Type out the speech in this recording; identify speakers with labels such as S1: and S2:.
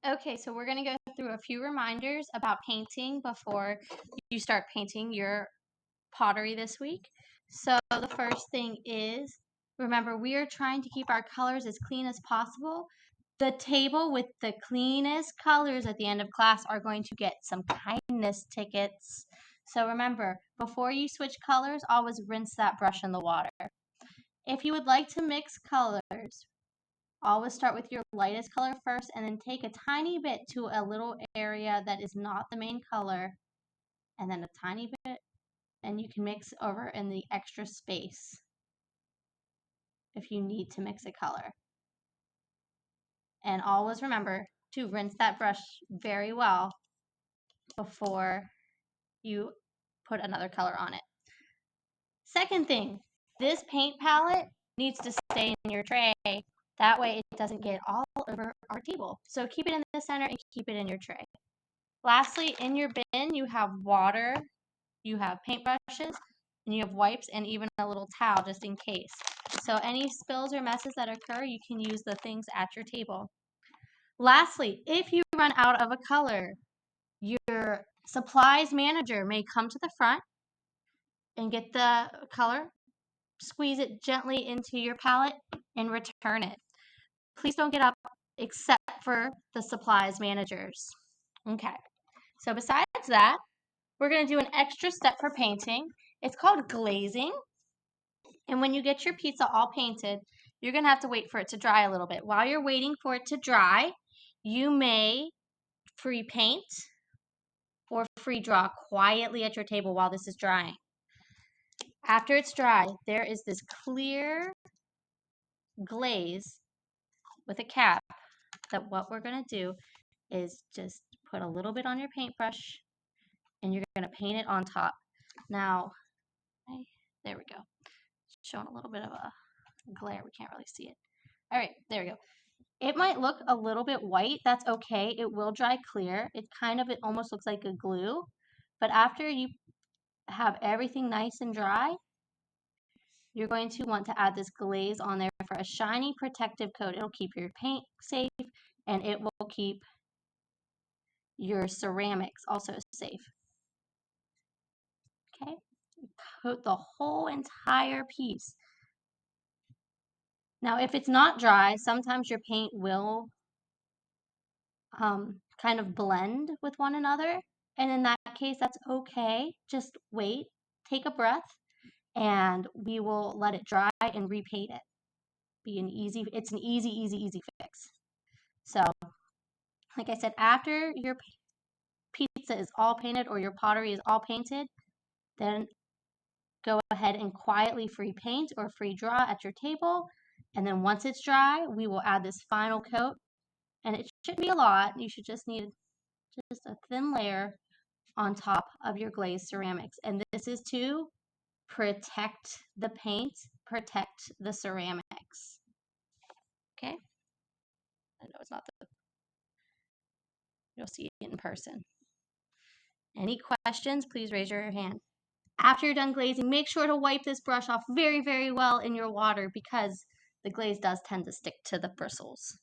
S1: Okay, so we're going to go through a few reminders about painting before you start painting your pottery this week. So the first thing is, remember, we are trying to keep our colors as clean as possible. The table with the cleanest colors at the end of class are going to get some kindness tickets. So remember, before you switch colors, always rinse that brush in the water. If you would like to mix colors, always start with your lightest color first and then take a tiny bit to a little area that is not the main color and then a tiny bit, and you can mix over in the extra space if you need to mix a color. And always remember to rinse that brush very well before you put another color on it. Second thing, this paint palette needs to stay in your tray. That way it doesn't get all over our table. So keep it in the center and keep it in your tray. Lastly, in your bin, you have water, you have paintbrushes, and you have wipes and even a little towel just in case. So any spills or messes that occur, you can use the things at your table. Lastly, if you run out of a color, your supplies manager may come to the front and get the color, squeeze it gently into your palette, and return it. Please don't get up except for the supplies managers. Okay, so besides that, we're going to do an extra step for painting. It's called glazing. And when you get your pizza all painted, you're going to have to wait for it to dry a little bit. While you're waiting for it to dry, you may free paint or free draw quietly at your table while this is drying. After it's dry, there is this clear glaze with a cap that what we're going to do is just put a little bit on your paintbrush and you're going to paint it on top. Now, there we go. Showing a little bit of a glare. We can't really see it. All right, there we go. It might look a little bit white. That's okay. It will dry clear. It almost looks like a glue. But after you have everything nice and dry, you're going to want to add this glaze on there for a shiny protective coat. It'll keep your paint safe and it will keep your ceramics also safe. Okay, coat the whole entire piece. Now, if it's not dry, sometimes your paint will kind of blend with one another. And in that case, that's okay. Just wait, take a breath, and we will let it dry and repaint it. It's an easy fix. So, like I said, after your pizza is all painted or your pottery is all painted, then go ahead and quietly free paint or free draw at your table. And then once it's dry, we will add this final coat. And it shouldn't be a lot. You should just need just a thin layer on top of your glazed ceramics. And this is to protect the paint, protect the ceramics. Okay? I know it's not you'll see it in person. Any questions, please raise your hand. After you're done glazing, make sure to wipe this brush off very well in your water because the glaze does tend to stick to the bristles.